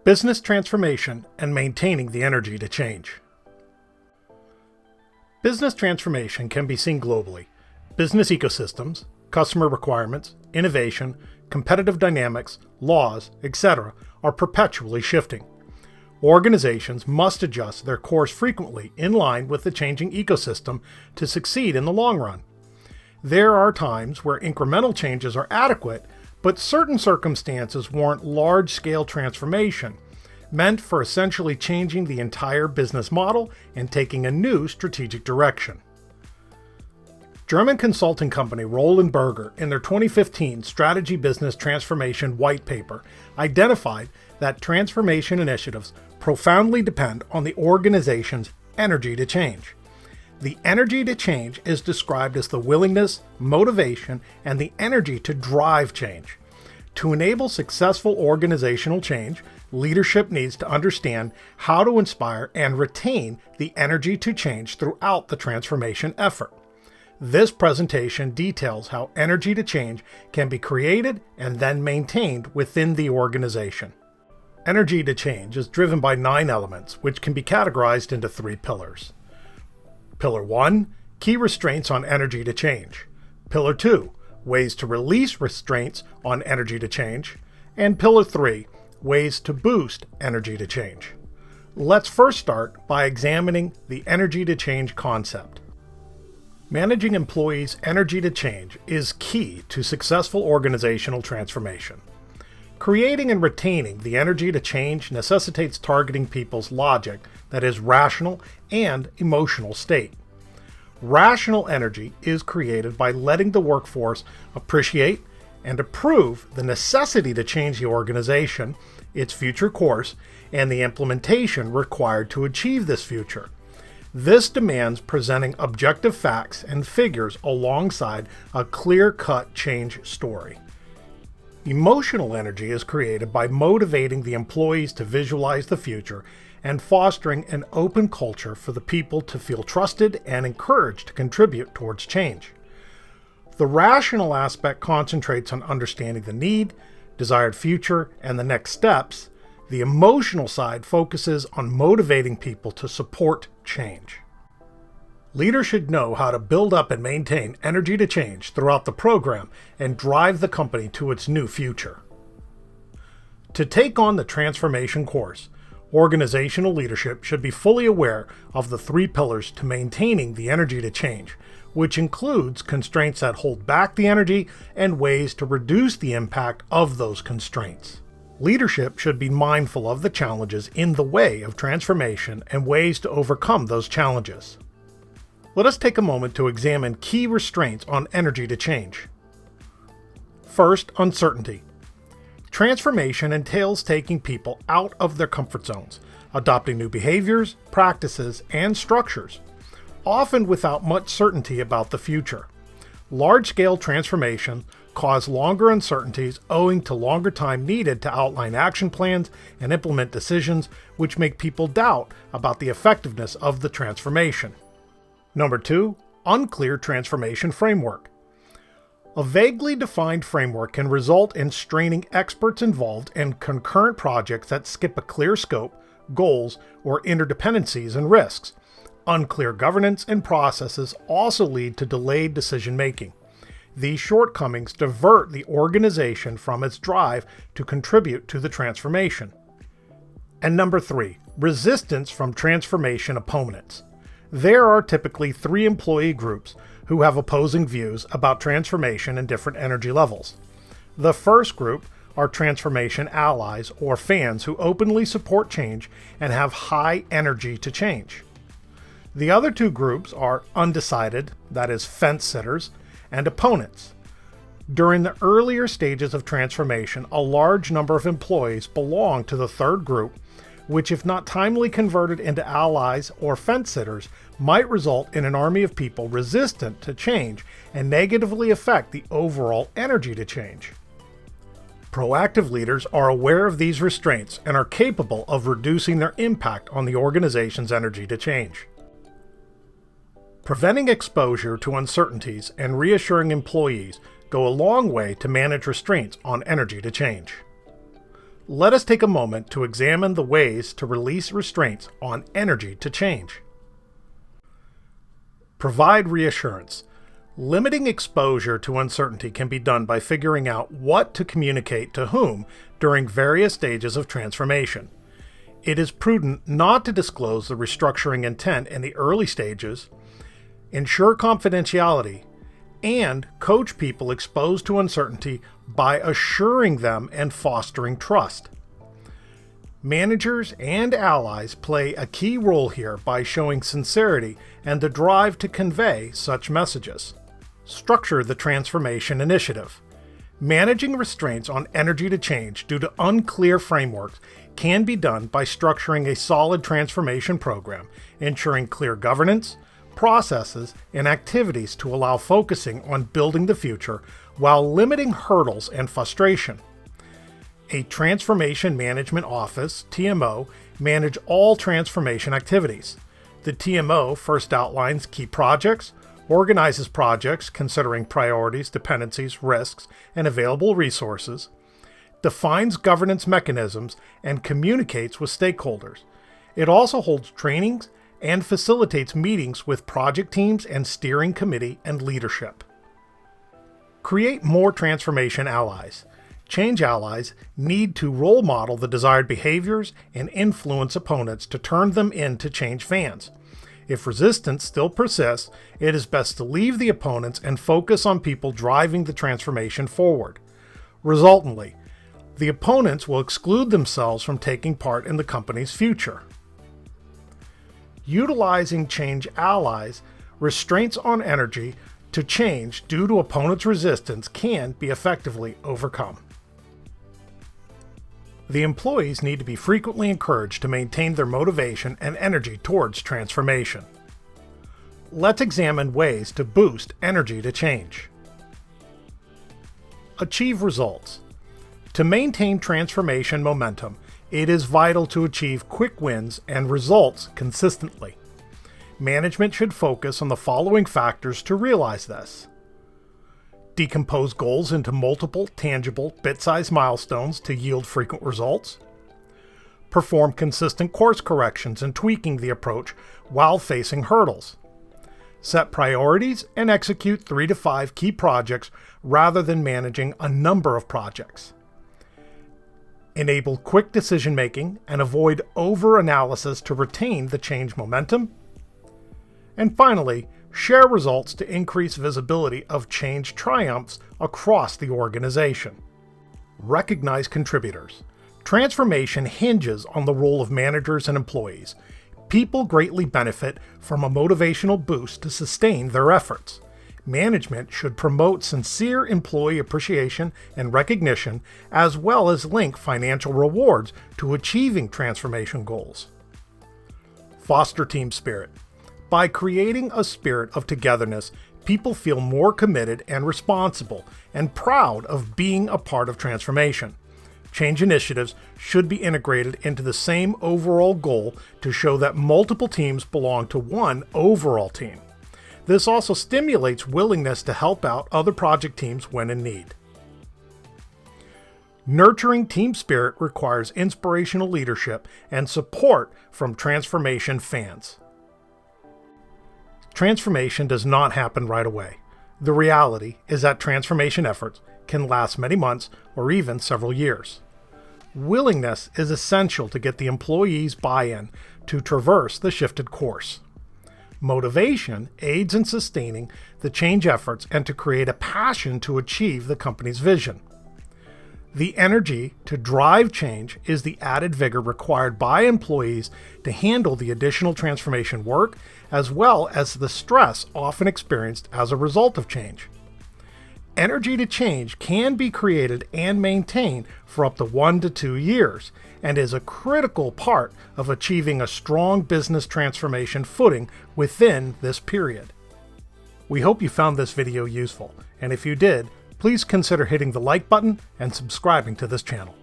Business transformation and maintaining the energy to change. Business transformation can be seen globally. Business ecosystems, customer requirements, innovation, competitive dynamics, laws, etc. are perpetually shifting. Organizations must adjust their course frequently in line with the changing ecosystem to succeed in the long run. There are times where incremental changes are adequate, but certain circumstances warrant large-scale transformation, meant for essentially changing the entire business model and taking a new strategic direction. German consulting company Roland Berger, in their 2015 Strategy Business Transformation White Paper, identified that transformation initiatives profoundly depend on the organization's energy to change. The energy to change is described as the willingness, motivation, and the energy to drive change. To enable successful organizational change, leadership needs to understand how to inspire and retain the energy to change throughout the transformation effort. This presentation details how energy to change can be created and then maintained within the organization. Energy to change is driven by 9 elements, which can be categorized into 3 pillars. Pillar 1, key restraints on energy to change. Pillar 2, ways to release restraints on energy to change. And Pillar 3, ways to boost energy to change. Let's first start by examining the energy to change concept. Managing employees' energy to change is key to successful organizational transformation. Creating and retaining the energy to change necessitates targeting people's logic, that is, rational and emotional state. Rational energy is created by letting the workforce appreciate and approve the necessity to change the organization, its future course, and the implementation required to achieve this future. This demands presenting objective facts and figures alongside a clear-cut change story. Emotional energy is created by motivating the employees to visualize the future and fostering an open culture for the people to feel trusted and encouraged to contribute towards change. The rational aspect concentrates on understanding the need, desired future, and the next steps. The emotional side focuses on motivating people to support change. Leaders should know how to build up and maintain energy to change throughout the program and drive the company to its new future. To take on the transformation course, organizational leadership should be fully aware of the 3 pillars to maintaining the energy to change, which includes constraints that hold back the energy and ways to reduce the impact of those constraints. Leadership should be mindful of the challenges in the way of transformation and ways to overcome those challenges. Let us take a moment to examine key restraints on energy to change. First, uncertainty. Transformation entails taking people out of their comfort zones, adopting new behaviors, practices, and structures, often without much certainty about the future. Large-scale transformation cause longer uncertainties owing to longer time needed to outline action plans and implement decisions, which make people doubt about the effectiveness of the transformation. Number 2, unclear transformation framework. A vaguely defined framework can result in straining experts involved in concurrent projects that skip a clear scope, goals, or interdependencies and risks. Unclear governance and processes also lead to delayed decision-making. These shortcomings divert the organization from its drive to contribute to the transformation. And number 3, resistance from transformation opponents. There are typically 3 employee groups who have opposing views about transformation in different energy levels. The first group are transformation allies or fans who openly support change and have high energy to change. The other 2 groups are undecided, that is, fence sitters, and opponents. During the earlier stages of transformation, a large number of employees belong to the third group, which, if not timely converted into allies or fence-sitters, might result in an army of people resistant to change and negatively affect the overall energy to change. Proactive leaders are aware of these restraints and are capable of reducing their impact on the organization's energy to change. Preventing exposure to uncertainties and reassuring employees go a long way to manage restraints on energy to change. Let us take a moment to examine the ways to release restraints on energy to change. Provide reassurance. Limiting exposure to uncertainty can be done by figuring out what to communicate to whom during various stages of transformation. It is prudent not to disclose the restructuring intent in the early stages, ensure confidentiality, and coach people exposed to uncertainty by assuring them and fostering trust. Managers and allies play a key role here by showing sincerity and the drive to convey such messages. Structure the transformation initiative. Managing restraints on energy to change due to unclear frameworks can be done by structuring a solid transformation program, ensuring clear governance, processes, and activities to allow focusing on building the future while limiting hurdles and frustration. A Transformation Management Office, TMO, manage all transformation activities. The TMO first outlines key projects, organizes projects considering priorities, dependencies, risks, and available resources, defines governance mechanisms, and communicates with stakeholders. It also holds trainings and facilitates meetings with project teams and steering committee and leadership. Create more transformation allies. Change allies need to role model the desired behaviors and influence opponents to turn them into change fans. If resistance still persists, it is best to leave the opponents and focus on people driving the transformation forward. Resultantly, the opponents will exclude themselves from taking part in the company's future. Utilizing change allies, restraints on energy to change due to opponents' resistance can be effectively overcome. The employees need to be frequently encouraged to maintain their motivation and energy towards transformation. Let's examine ways to boost energy to change. Achieve results. To maintain transformation momentum, it is vital to achieve quick wins and results consistently. Management should focus on the following factors to realize this. Decompose goals into multiple, tangible, bit-sized milestones to yield frequent results. Perform consistent course corrections and tweaking the approach while facing hurdles. Set priorities and execute 3 to 5 key projects rather than managing a number of projects. Enable quick decision-making and avoid over-analysis to retain the change momentum. And finally, share results to increase visibility of change triumphs across the organization. Recognize contributors. Transformation hinges on the role of managers and employees. People greatly benefit from a motivational boost to sustain their efforts. Management should promote sincere employee appreciation and recognition, as well as link financial rewards to achieving transformation goals. Foster team spirit. By creating a spirit of togetherness, people feel more committed and responsible and proud of being a part of transformation. Change initiatives should be integrated into the same overall goal to show that multiple teams belong to one overall team. This also stimulates willingness to help out other project teams when in need. Nurturing team spirit requires inspirational leadership and support from transformation fans. Transformation does not happen right away. The reality is that transformation efforts can last many months or even several years. Willingness is essential to get the employees' buy-in to traverse the shifted course. Motivation aids in sustaining the change efforts and to create a passion to achieve the company's vision. The energy to drive change is the added vigor required by employees to handle the additional transformation work, as well as the stress often experienced as a result of change. Energy to change can be created and maintained for up to 1 to 2 years, and is a critical part of achieving a strong business transformation footing within this period. We hope you found this video useful, and if you did, please consider hitting the like button and subscribing to this channel.